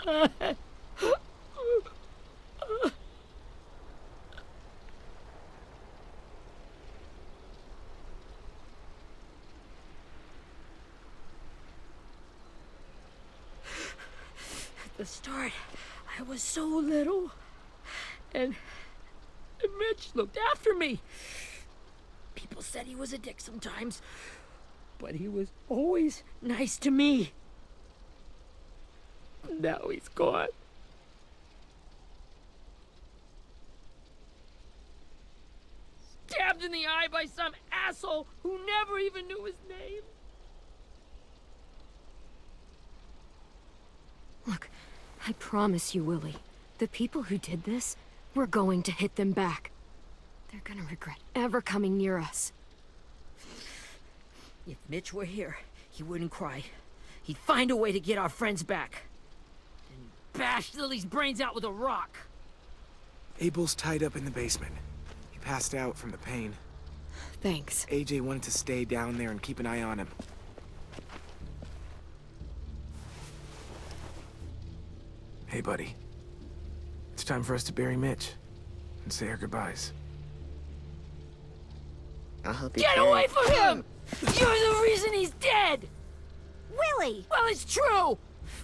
At the start, I was so little. And Mitch looked after me. People said he was a dick sometimes, but he was always nice to me. Now he's gone. Stabbed in the eye by some asshole who never even knew his name. Look, I promise you, Willie, the people who did this, we're going to hit them back. They're gonna regret ever coming near us. If Mitch were here, he wouldn't cry. He'd find a way to get our friends back. And bash Lily's brains out with a rock. Abel's tied up in the basement. He passed out from the pain. Thanks. AJ wanted to stay down there and keep an eye on him. Hey, buddy. It's time for us to bury Mitch and say our goodbyes. I hope you Get away from him! You're the reason he's dead! Willie! Well, it's true!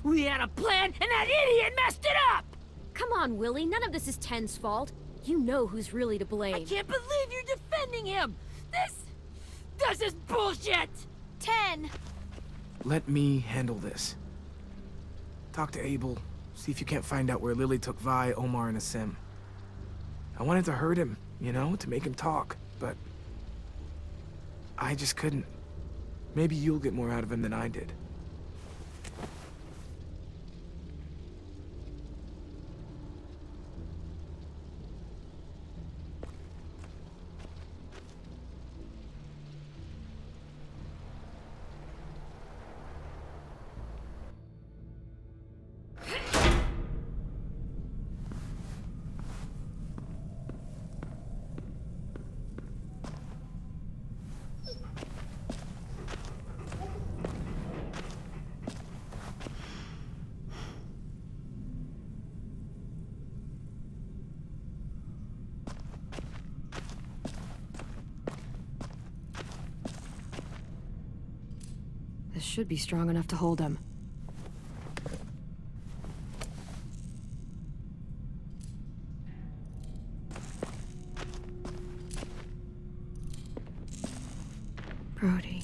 We had a plan, and that idiot messed it up! Come on, Willie, none of this is Ten's fault. You know who's really to blame. I can't believe you're defending him! This is bullshit! 10! Let me handle this. Talk to Abel. See if you can't find out where Lily took Vi, Omar, and Asim. I wanted to hurt him, you know, to make him talk, but I just couldn't. Maybe you'll get more out of him than I did. This should be strong enough to hold him. Brody.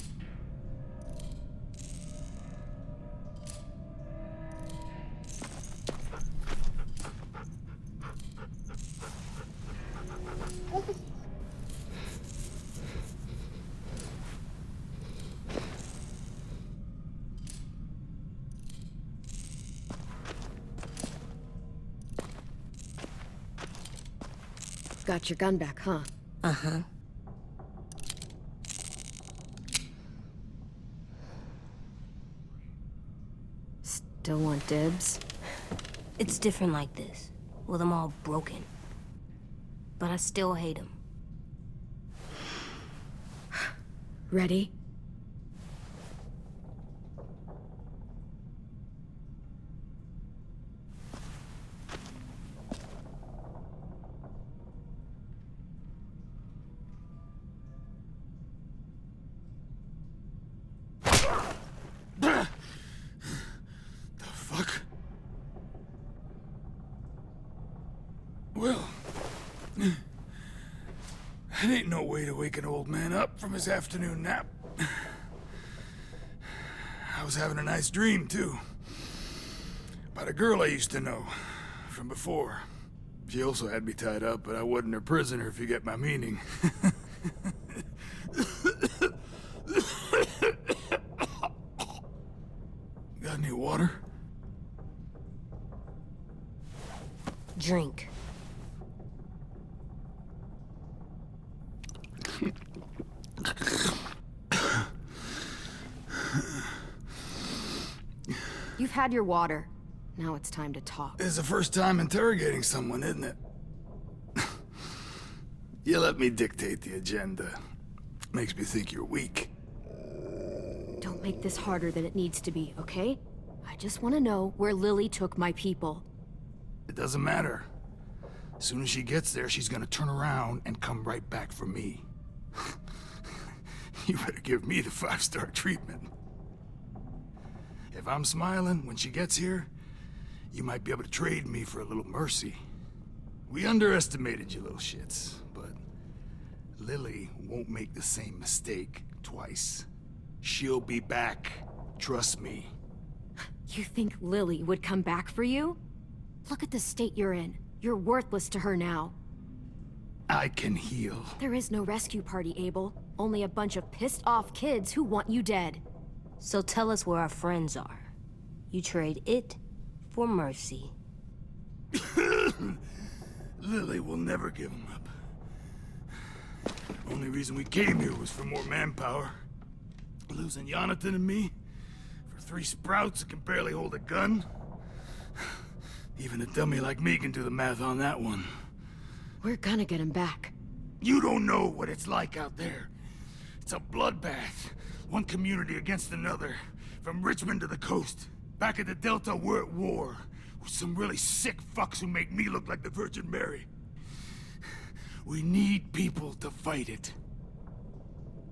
Got your gun back, huh? Uh-huh. Still want dibs? It's different like this, with them all broken. But I still hate him. Ready? Well, that ain't no way to wake an old man up from his afternoon nap. I was having a nice dream, too. About a girl I used to know from before. She also had me tied up, but I wasn't her prisoner, if you get my meaning. Got any water? Drink. You've had your water. Now it's time to talk. It's the first time interrogating someone, isn't it? You let me dictate the agenda. Makes me think you're weak. Don't make this harder than it needs to be, okay? I just want to know where Lily took my people. It doesn't matter. As soon as she gets there, she's gonna turn around and come right back for me. You better give me the 5-star treatment. If I'm smiling when she gets here, you might be able to trade me for a little mercy. We underestimated you little shits, but Lily won't make the same mistake twice. She'll be back. Trust me. You think Lily would come back for you? Look at the state you're in. You're worthless to her now. I can heal. There is no rescue party, Abel. Only a bunch of pissed-off kids who want you dead. So tell us where our friends are. You trade it for mercy. Lily will never give him up. Only reason we came here was for more manpower. Losing Jonathan and me for 3 sprouts that can barely hold a gun. Even a dummy like me can do the math on that one. We're gonna get him back. You don't know what it's like out there. It's a bloodbath. One community against another. From Richmond to the coast. Back at the Delta, we're at war. With some really sick fucks who make me look like the Virgin Mary. We need people to fight it.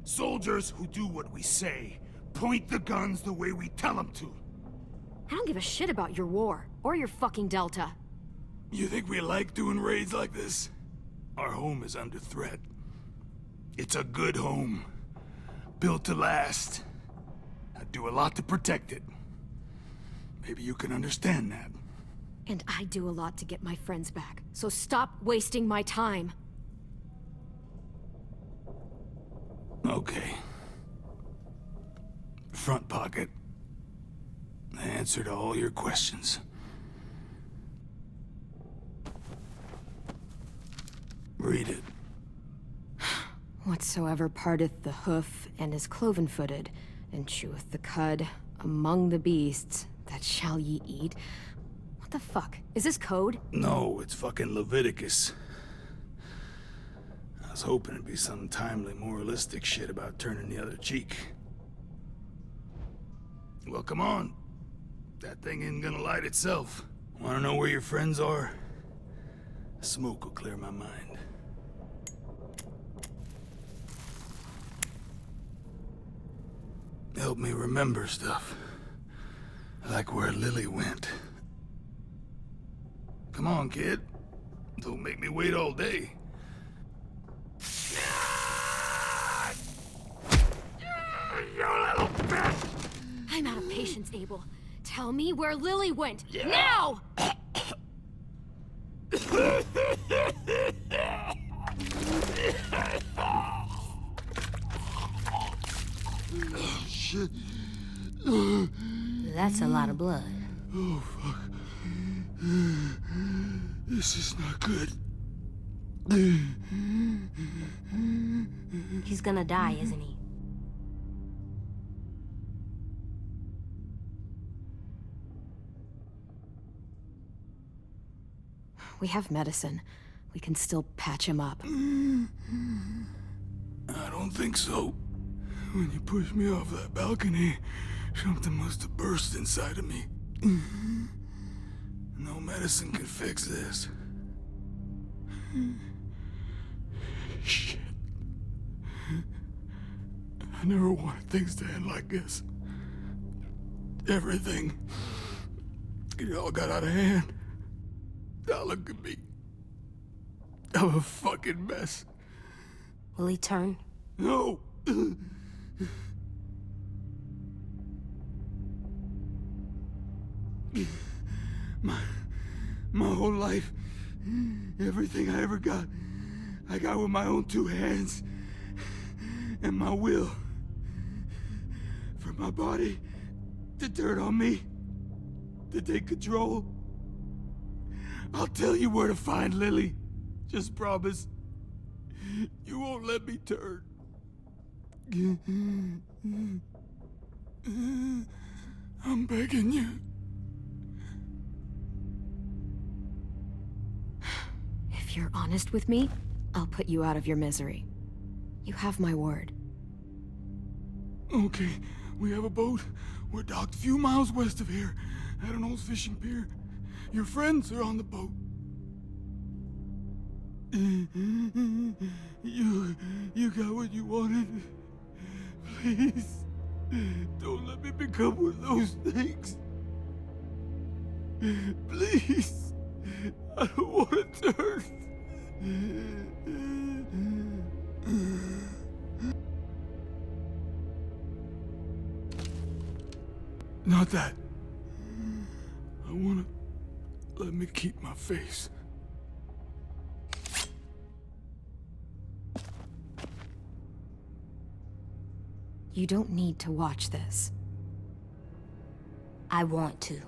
Soldiers who do what we say. Point the guns the way we tell them to. I don't give a shit about your war, or your fucking Delta. You think we like doing raids like this? Our home is under threat. It's a good home. Built to last. I do a lot to protect it. Maybe you can understand that. And I do a lot to get my friends back, so stop wasting my time. Okay. Front pocket. The answer to all your questions. Read it. Whatsoever parteth the hoof and is cloven-footed, and cheweth the cud among the beasts, that shall ye eat. What the fuck? Is this code? No, it's fucking Leviticus. I was hoping it'd be some timely, moralistic shit about turning the other cheek. Well, come on. That thing isn't gonna light itself. Wanna know where your friends are? Smoke will clear my mind. Help me remember stuff. Like where Lily went. Come on, kid. Don't make me wait all day. You little bitch! I'm out of patience, Abel. Tell me where Lily went. Now! Shit. That's a lot of blood. Oh, fuck. This is not good. He's gonna die, isn't he? We have medicine. We can still patch him up. I don't think so. When you pushed me off that balcony, something must have burst inside of me. No medicine can fix this. Shit. I never wanted things to end like this. Everything. It all got out of hand. Now look at me. I'm a fucking mess. Will he turn? No! My whole life, everything I ever got, I got with my own 2 hands and my will. For my body to turn on me, to take control. I'll tell you where to find Lily. Just promise. You won't let me turn. I'm begging you. If you're honest with me, I'll put you out of your misery. You have my word. Okay, we have a boat. We're docked a few miles west of here. at an old fishing pier. Your friends are on the boat. You got what you wanted. Please, don't let me become one of those things. Please, I don't want to turn. Not that. I want to let me keep my face. You don't need to watch this. I want to.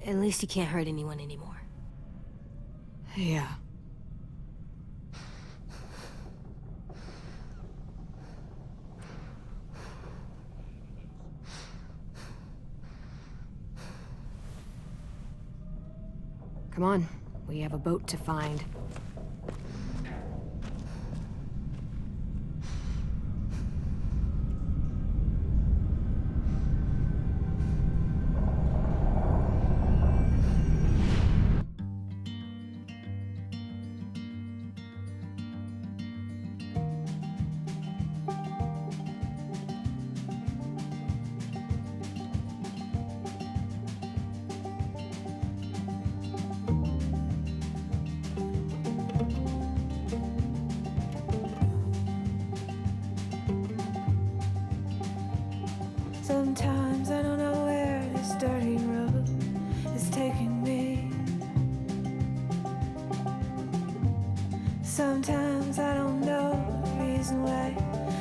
At least he can't hurt anyone anymore. Yeah. Come on, we have a boat to find. Sometimes I don't know where this dirty road is taking me. Sometimes I don't know the reason why.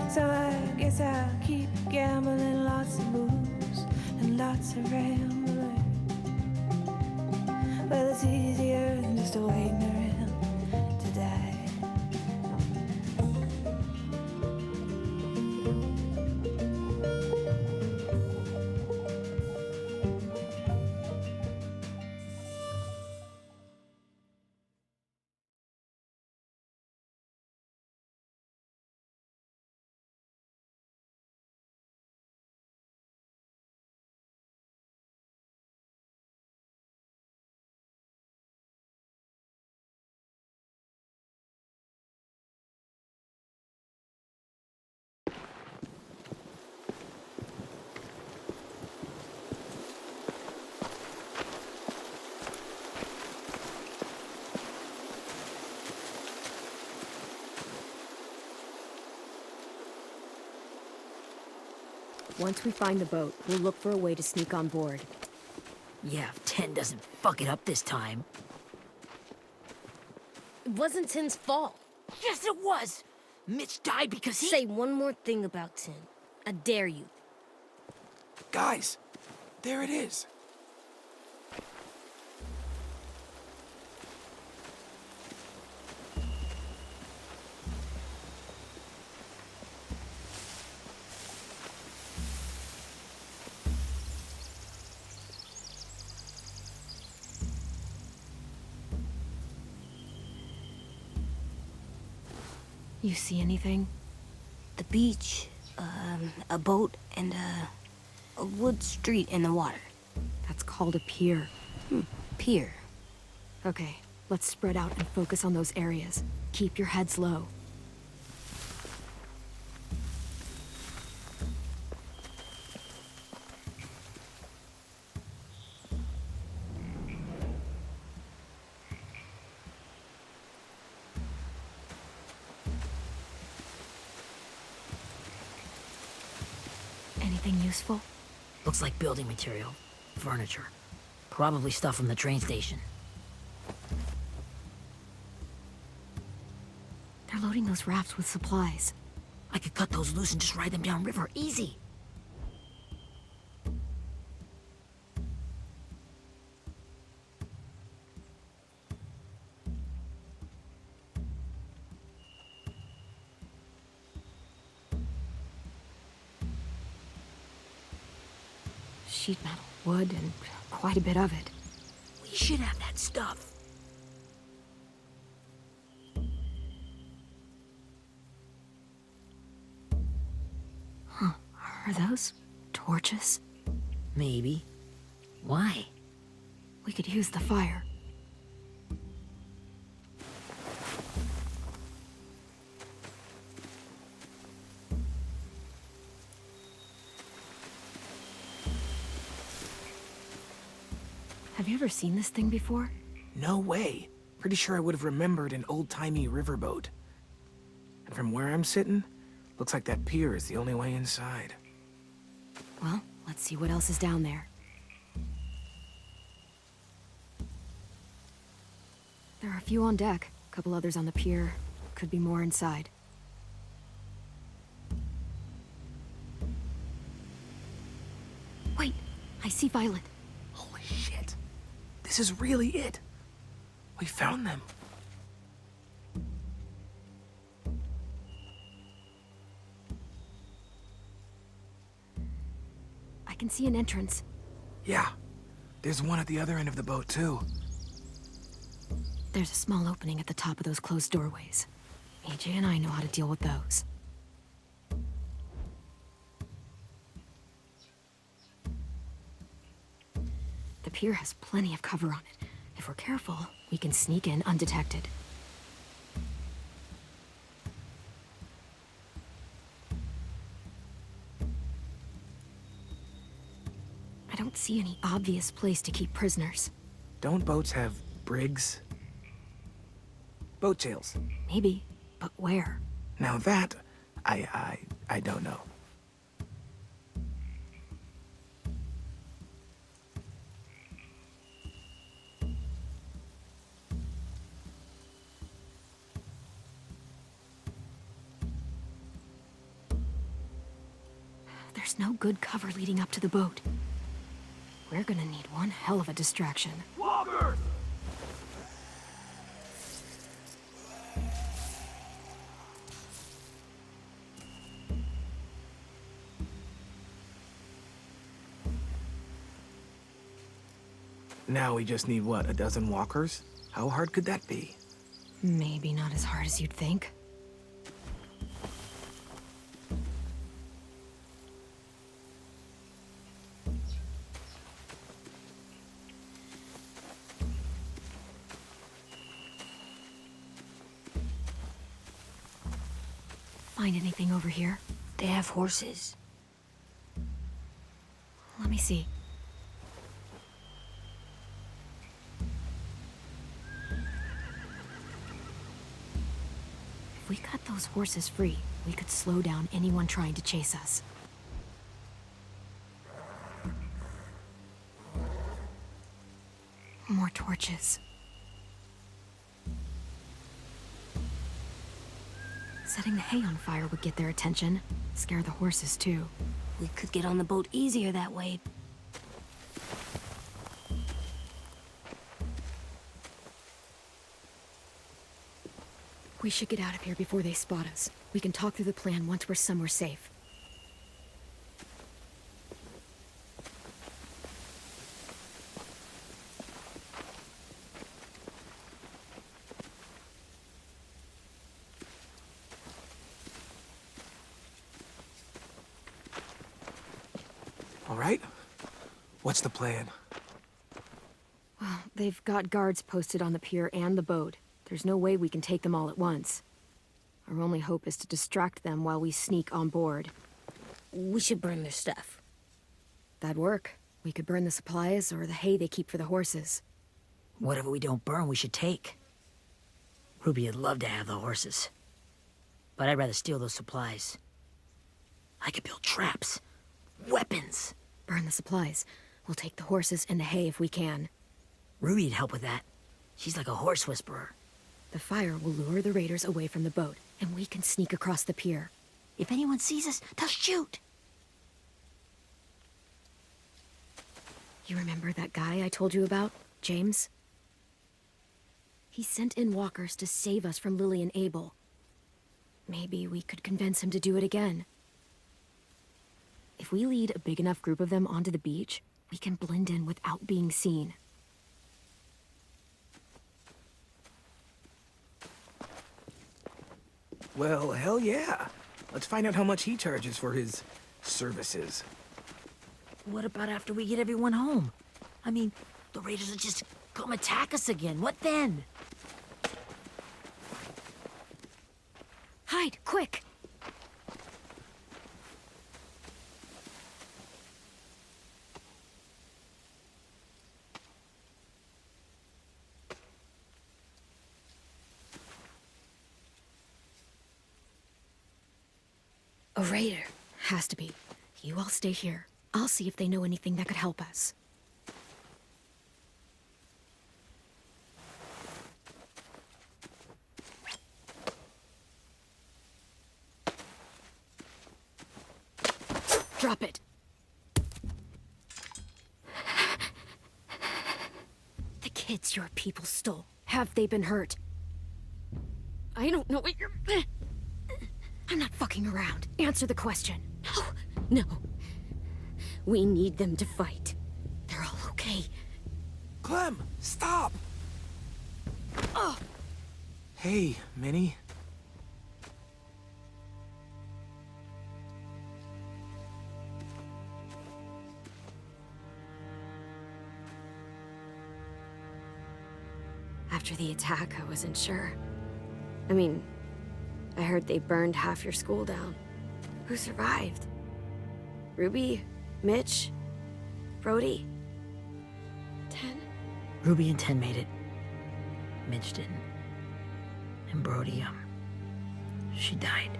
So I guess I'll keep gambling, lots of moves and lots of rambling. Well, it's easier than just waiting around to die. Once we find the boat, we'll look for a way to sneak on board. Yeah, if 10 doesn't fuck it up this time. It wasn't Tin's fault. Yes, it was! Mitch died because he— Say one more thing about Tin. I dare you. Guys, there it is. You see anything? The beach, a boat, and a wood street in the water. That's called a pier. Pier. Okay, let's spread out and focus on those areas. Keep your heads low. Anything useful? Looks like building material. Furniture. Probably stuff from the train station. They're loading those rafts with supplies. I could cut those loose and just ride them downriver. Easy. sheet metal, wood, and quite a bit of it. We should have that stuff. Are those torches? Maybe. Why? We could use the fire. Have you ever seen this thing before? No way. Pretty sure I would have remembered an old-timey riverboat. And from where I'm sitting, looks like that pier is the only way inside. Well, let's see what else is down there. There are a few on deck, a couple others on the pier. Could be more inside. Wait, I see Violet. Holy shit. This is really it. We found them. I can see an entrance. Yeah. There's one at the other end of the boat, too. There's a small opening at the top of those closed doorways. AJ and I know how to deal with those. The pier has plenty of cover on it. If we're careful, we can sneak in undetected. I don't see any obvious place to keep prisoners. Don't boats have brigs? Boat jails. Maybe, but where? Now that, I don't know. There's no good cover leading up to the boat. We're gonna need one hell of a distraction. Walkers! Now we just need, what, a dozen walkers? How hard could that be? Maybe not as hard as you'd think. Find anything over here? They have horses. Let me see. If we cut those horses free, we could slow down anyone trying to chase us. More torches. Setting the hay on fire would get their attention. Scare the horses, too. We could get on the boat easier that way. We should get out of here before they spot us. We can talk through the plan once we're somewhere safe. All right? What's the plan? Well, they've got guards posted on the pier and the boat. There's no way we can take them all at once. Our only hope is to distract them while we sneak on board. We should burn their stuff. That'd work. We could burn the supplies or the hay they keep for the horses. Whatever we don't burn, we should take. Ruby would love to have the horses. But I'd rather steal those supplies. I could build traps. Weapons. Burn the supplies. We'll take the horses and the hay if we can. Ruby'd help with that. She's like a horse whisperer. The fire will lure the raiders away from the boat, and we can sneak across the pier. If anyone sees us, they'll shoot. You remember that guy I told you about, James? He sent in walkers to save us from Lily and Abel. Maybe we could convince him to do it again. If If we lead a big enough group of them onto the beach, we can blend in without being seen. Well, hell yeah. Let's find out how much he charges for his services. What about after we get everyone home? I mean, the raiders will just come attack us again. What then? Hide, quick! A raider. Has to be. You all stay here. I'll see if they know anything that could help us. Drop it. The kids your people stole. Have they been hurt? I don't know what you're... I'm not fucking around. Answer the question. No. We need them to fight. They're all okay. Clem, stop! Hey, Minnie. After the attack, I wasn't sure. I mean, I heard they burned half your school down. Who survived? Ruby? Mitch? Brody? Ten? Ruby and Ten made it. Mitch didn't. And Brody, she died.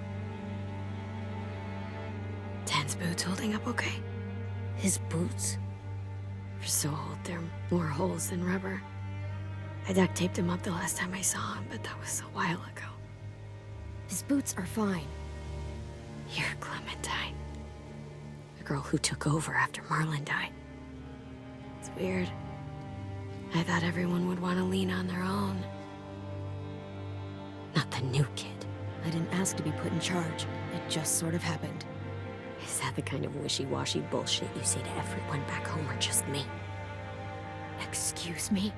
Ten's boots holding up okay? His boots? They're so old, they're more holes than rubber. I duct taped him up the last time I saw him, but that was a while ago. His boots are fine. You're Clementine. The girl who took over after Marlon died. It's weird. I thought everyone would want to lean on their own. Not the new kid. I didn't ask to be put in charge. It just sort of happened. Is that the kind of wishy-washy bullshit you say to everyone back home or just me? Excuse me?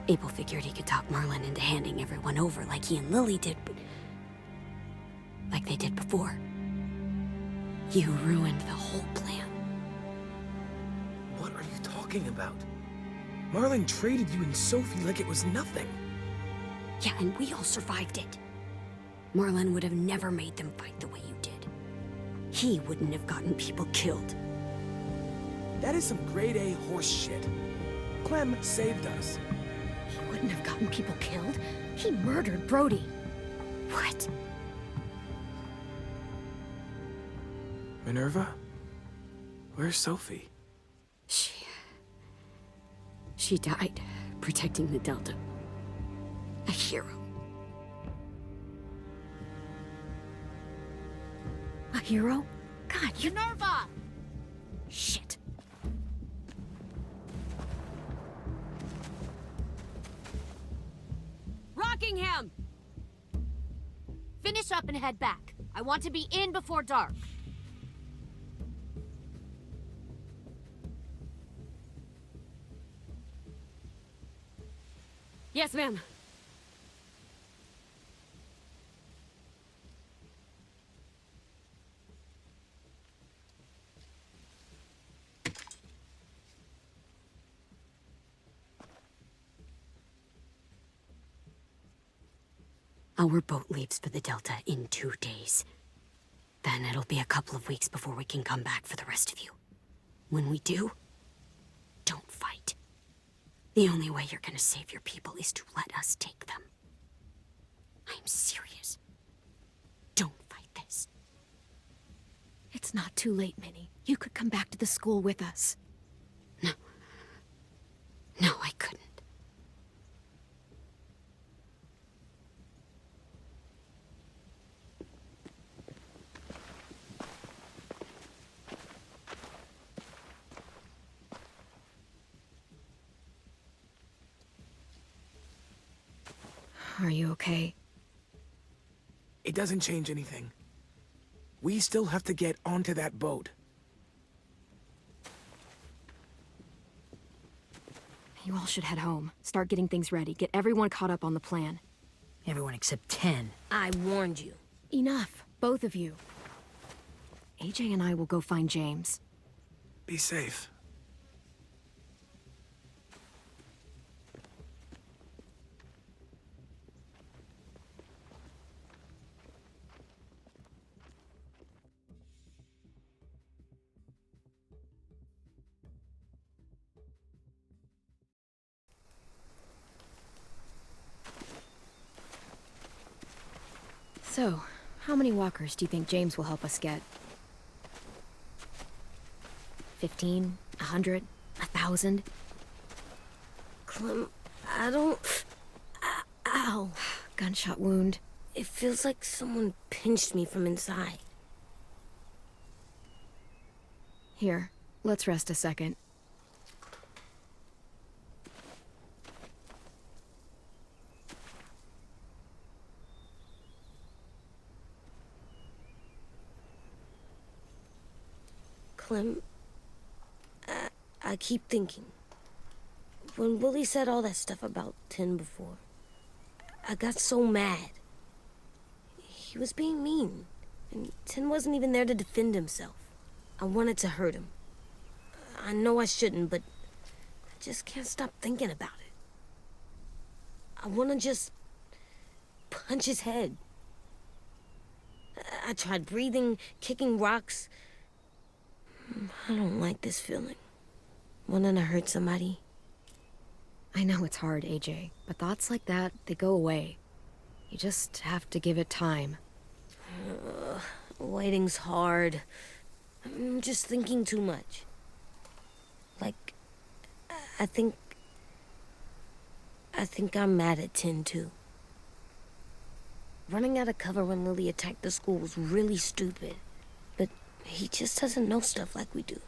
Abel figured he could talk Marlon into handing everyone over like he and Lily did, but... like they did before. You ruined the whole plan. What are you talking about? Marlon traded you and Sophie like it was nothing. Yeah, and we all survived it. Marlon would have never made them fight the way you did. He wouldn't have gotten people killed. That is some grade A horse shit. Clem saved us. He wouldn't have gotten people killed. He murdered Brody. What? Minerva? Where's Sophie? She died protecting the Delta. A hero. A hero? God, you... Minerva! Shit. Rockingham! Finish up and head back. I want to be in before dark. Yes, ma'am. Our boat leaves for the Delta in 2 days. Then it'll be a couple of weeks before we can come back for the rest of you. When we do, don't fight. The only way you're gonna save your people is to let us take them. I'm serious. Don't fight this. It's not too late, Minnie. You could come back to the school with us. No. No, I couldn't. Are you okay? It doesn't change anything. We still have to get onto that boat. You all should head home. Start getting things ready. Get everyone caught up on the plan. Everyone except 10. I warned you. Enough, both of you. AJ and I will go find James. Be safe. So, how many walkers do you think James will help us get? 15? 100? 1,000? Clem, I don't... Ow. Gunshot wound. It feels like someone pinched me from inside. Here, let's rest a second. Clem, I keep thinking. When Willie said all that stuff about 10 before, I got so mad. He was being mean, and 10 wasn't even there to defend himself. I wanted to hurt him. I know I shouldn't, but I just can't stop thinking about it. I want to just punch his head. I tried breathing, kicking rocks. I don't like this feeling. Wanting to hurt somebody. I know it's hard, AJ, but thoughts like that, they go away. You just have to give it time. Waiting's hard. I'm just thinking too much. Like, I think I'm mad at 10 too. Running out of cover when Lily attacked the school was really stupid. But he just doesn't know stuff like we do.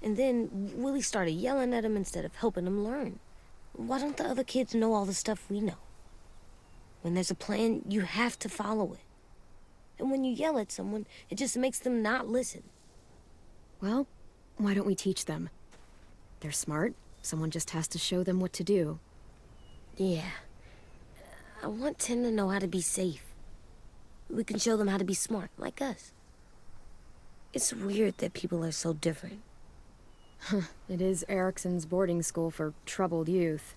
And then Willie started yelling at him instead of helping him learn. Why don't the other kids know all the stuff we know? When there's a plan, you have to follow it. And when you yell at someone, it just makes them not listen. Well, why don't we teach them? They're smart. Someone just has to show them what to do. Yeah. I want 10 to know how to be safe. We can show them how to be smart, like us. It's weird that people are so different. It is Erickson's boarding school for troubled youth.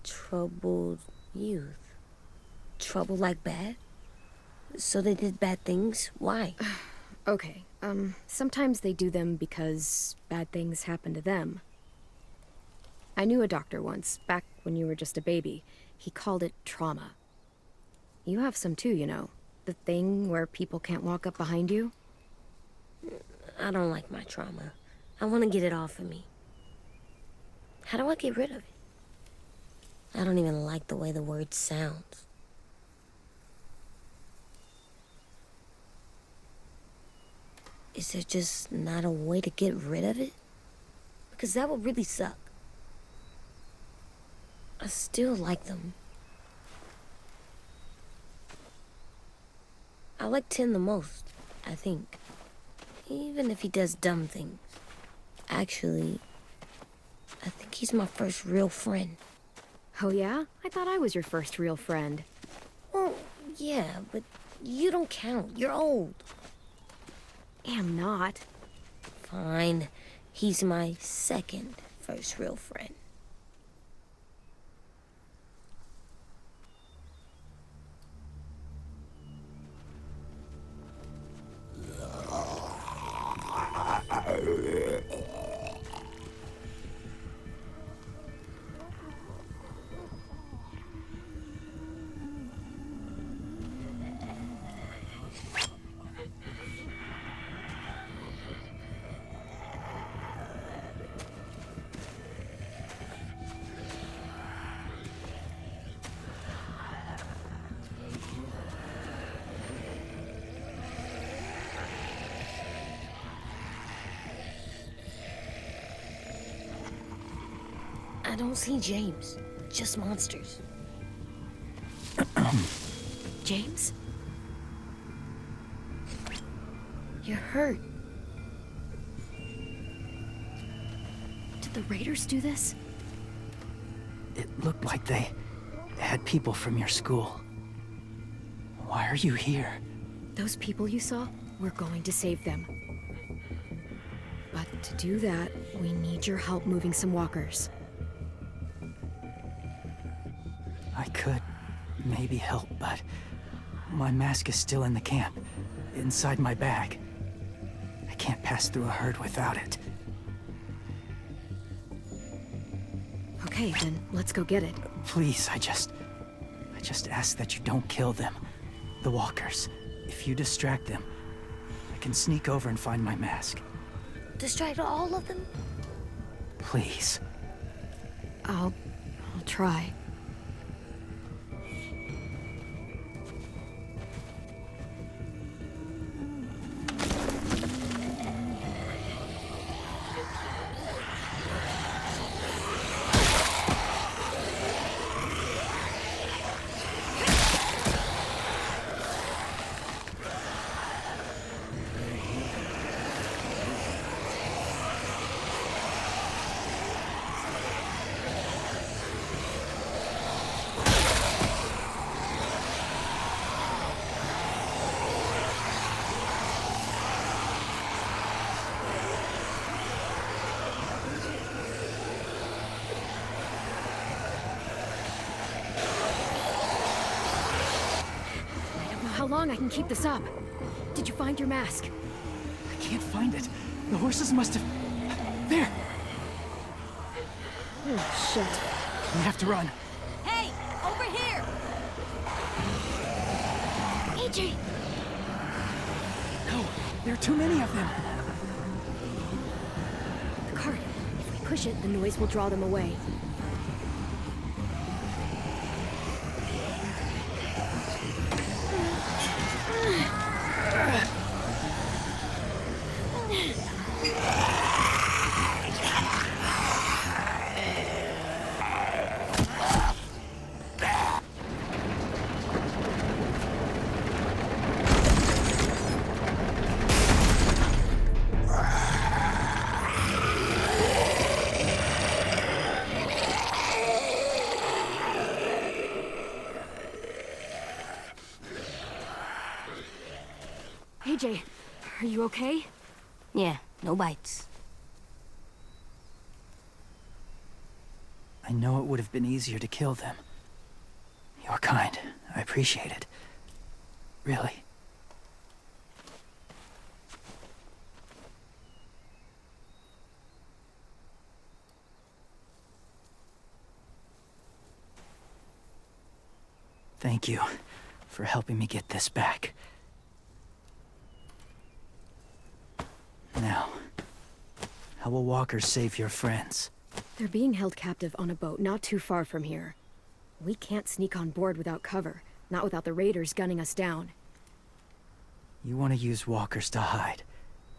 Troubled youth? Trouble like bad? So they did bad things? Why? Okay, sometimes they do them because bad things happen to them. I knew a doctor once, back when you were just a baby. He called it trauma. You have some too, you know. The thing where people can't walk up behind you. I don't like my trauma. I want to get it off of me. How do I get rid of it? I don't even like the way the word sounds. Is there just not a way to get rid of it? Because that would really suck. I still like them. I like 10 the most, I think. Even if he does dumb things. Actually, I think he's my first real friend. Oh yeah? I thought I was your first real friend. Well, yeah, but you don't count. You're old. Am not. Fine. He's my second first real friend. I don't see James, just monsters. James? You're hurt. Did the raiders do this? It looked like they had people from your school. Why are you here? Those people you saw? We're going to save them. But to do that, we need your help moving some walkers. I could maybe help, but my mask is still in the camp, inside my bag. I can't pass through a herd without it. Okay, then let's go get it. Please, I just ask that you don't kill them. The walkers. If you distract them, I can sneak over and find my mask. Distract all of them? Please. I'll try. How long I can keep this up? Did you find your mask? I can't find it. The horses must have... There! Oh, shit. We have to run. Hey, over here! AJ! No, there are too many of them. The cart. If we push it, the noise will draw them away. AJ, are you okay? Yeah, no bites. I know it would have been easier to kill them. You're kind. I appreciate it. Really. Thank you for helping me get this back. Now, how will walkers save your friends? They're being held captive on a boat not too far from here. We can't sneak on board without cover, not without the raiders gunning us down. You want to use walkers to hide?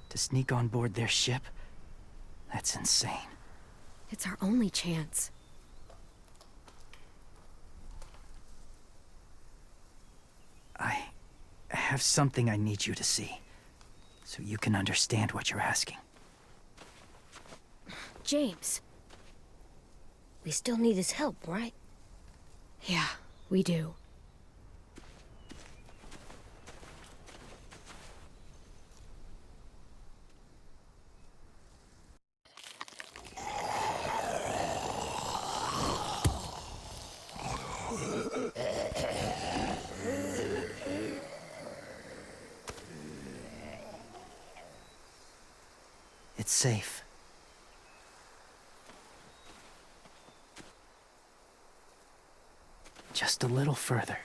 To sneak on board their ship? That's insane. It's our only chance. I have something I need you to see, so you can understand what you're asking. James. We still need his help, right? Yeah, we do. It's safe. Just a little further.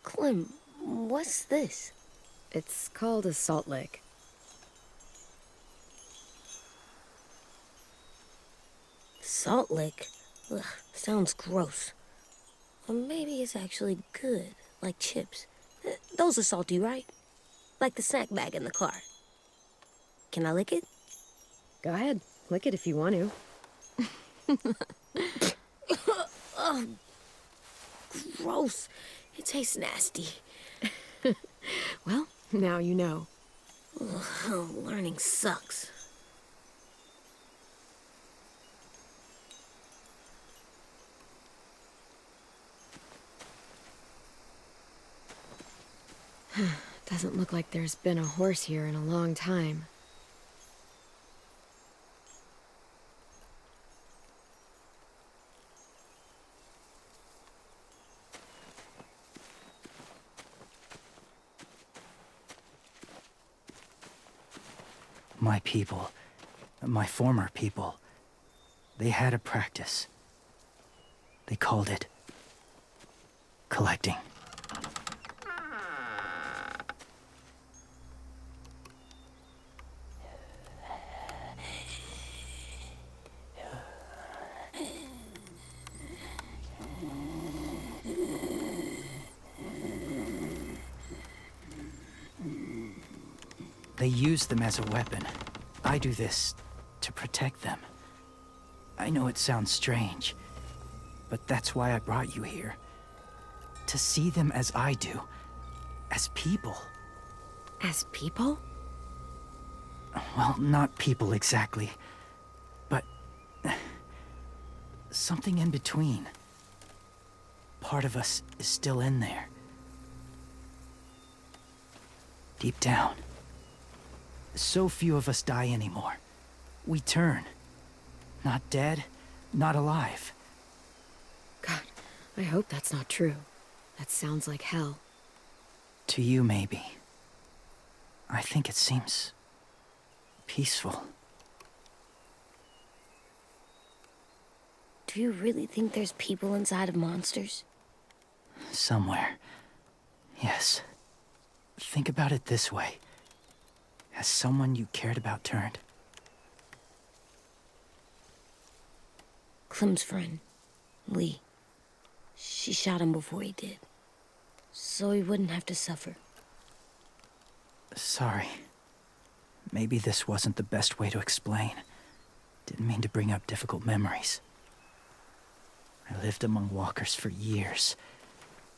Clem, what's this? It's called a salt lick. Salt lick? Ugh, sounds gross. Or maybe it's actually good, like chips. Those are salty, right? Like the snack bag in the car. Can I lick it? Go ahead, lick it if you want to. Oh, gross. It tastes nasty. Well, now you know. Ugh, learning sucks. Doesn't look like there's been a horse here in a long time. My people, my former people, they had a practice. They called it collecting. They use them as a weapon. I do this to protect them. I know it sounds strange, but that's why I brought you here. To see them as I do, as people. As people? Well, not people exactly, but something in between. Part of us is still in there. Deep down. So few of us die anymore. We turn. Not dead, not alive. God, I hope that's not true. That sounds like hell. To you, maybe. I think it seems peaceful. Do you really think there's people inside of monsters? Somewhere. Yes. Think about it this way. Has someone you cared about turned? Clem's friend, Lee. She shot him before he did. So he wouldn't have to suffer. Sorry. Maybe this wasn't the best way to explain. Didn't mean to bring up difficult memories. I lived among walkers for years.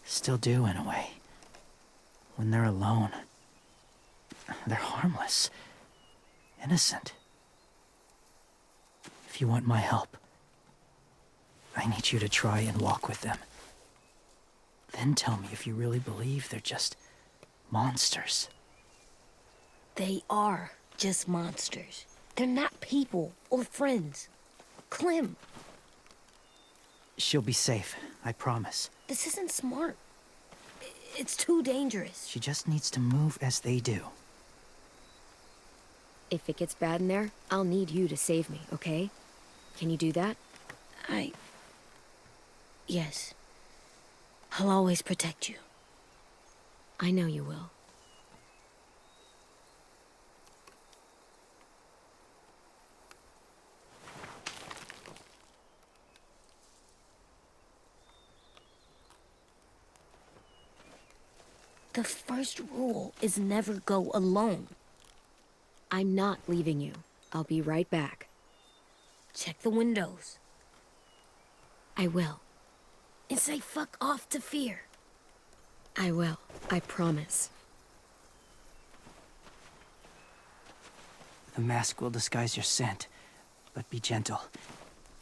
Still do, in a way. When they're alone, they're harmless. Innocent. If you want my help, I need you to try and walk with them. Then tell me if you really believe they're just monsters. They are just monsters. They're not people or friends. Clem, She'll be safe, I promise. this isn't smart. It's too dangerous. She just needs to move as they do. If it gets bad in there, I'll need you to save me, okay? Can you do that? Yes. I'll always protect you. I know you will. The first rule is never go alone. I'm not leaving you. I'll be right back. Check the windows. I will. And say fuck off to fear. I will. I promise. The mask will disguise your scent, but be gentle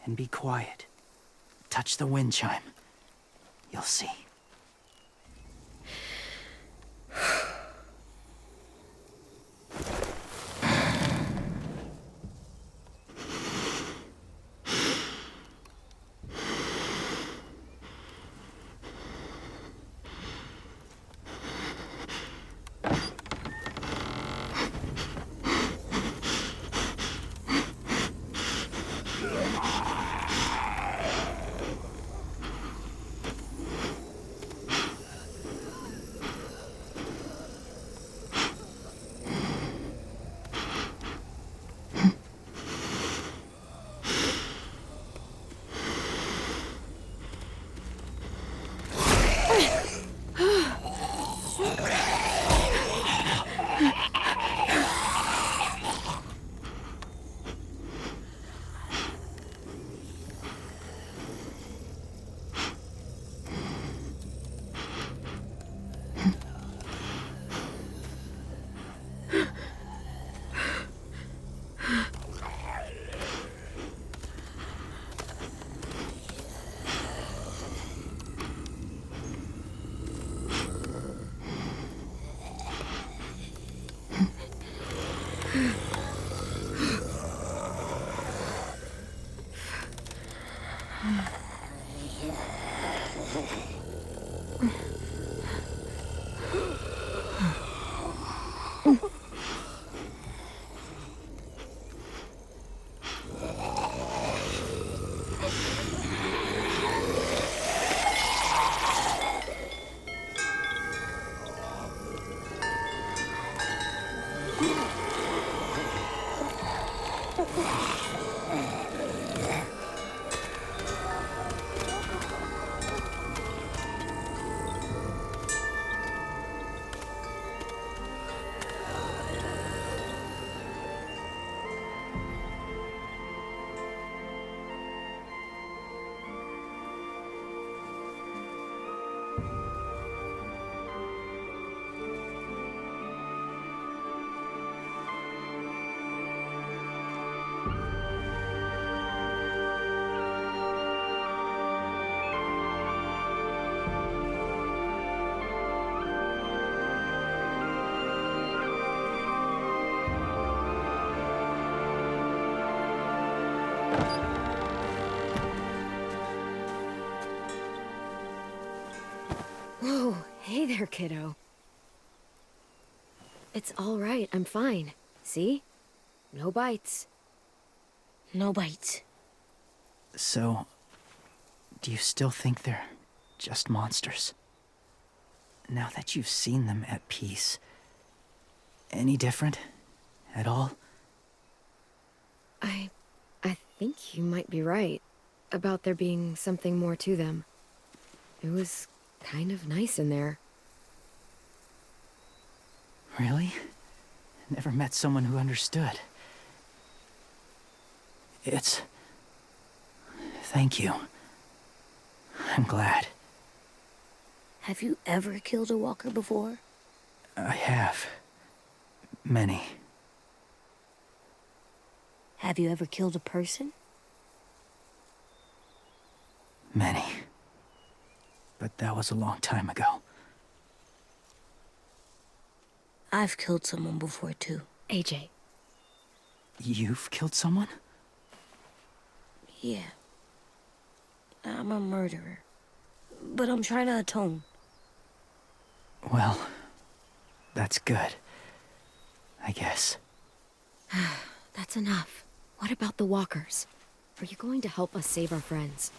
and be quiet. Touch the wind chime. You'll see. Whoa, hey there, kiddo. It's all right, I'm fine. See? No bites. No bites. So, do you still think they're just monsters? Now that you've seen them at peace, any different at all? I think you might be right about there being something more to them. It was kind of nice in there. Really? Never met someone who understood. Thank you. I'm glad. Have you ever killed a walker before? I have. Many. Have you ever killed a person? Many. But that was a long time ago. I've killed someone before, too. AJ. You've killed someone? Yeah. I'm a murderer. But I'm trying to atone. Well, that's good. I guess. That's enough. What about the walkers? Are you going to help us save our friends?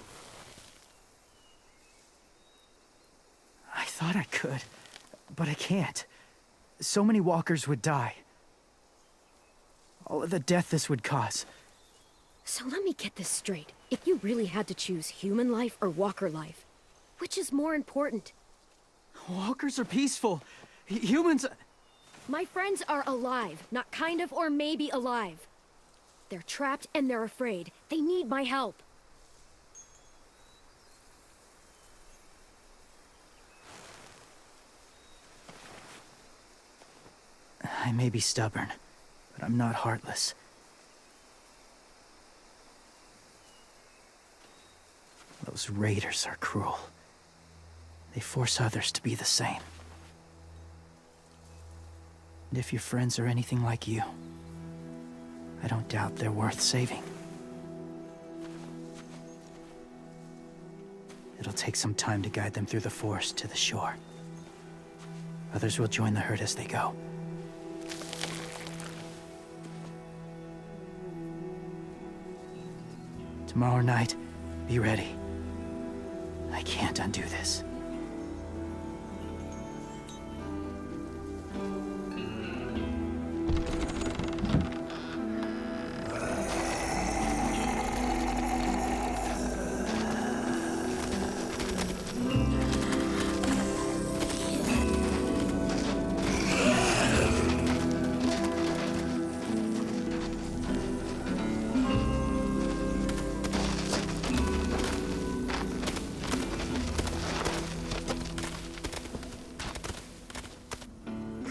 I thought I could, but I can't. So many walkers would die. All of the death this would cause. So let me get this straight. If you really had to choose human life or walker life, which is more important? Walkers are peaceful. Humans... My friends are alive, not kind of or maybe alive. They're trapped and they're afraid. They need my help. I may be stubborn, but I'm not heartless. Those raiders are cruel. They force others to be the same. And if your friends are anything like you, I don't doubt they're worth saving. It'll take some time to guide them through the forest to the shore. Others will join the herd as they go. Tomorrow night, be ready. I can't undo this.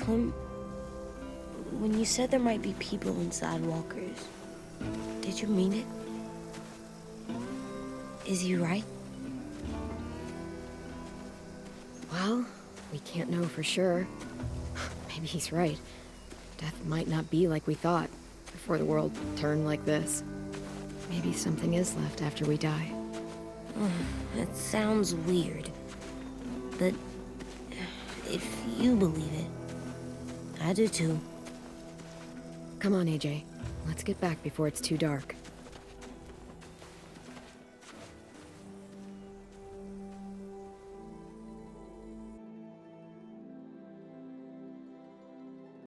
Clem, when you said there might be people inside walkers, did you mean it? Is he right? Well, we can't know for sure. Maybe he's right. Death might not be like we thought before the world turned like this. Maybe something is left after we die. That sounds weird. But if you believe it, I do too. Come on, AJ. Let's get back before it's too dark.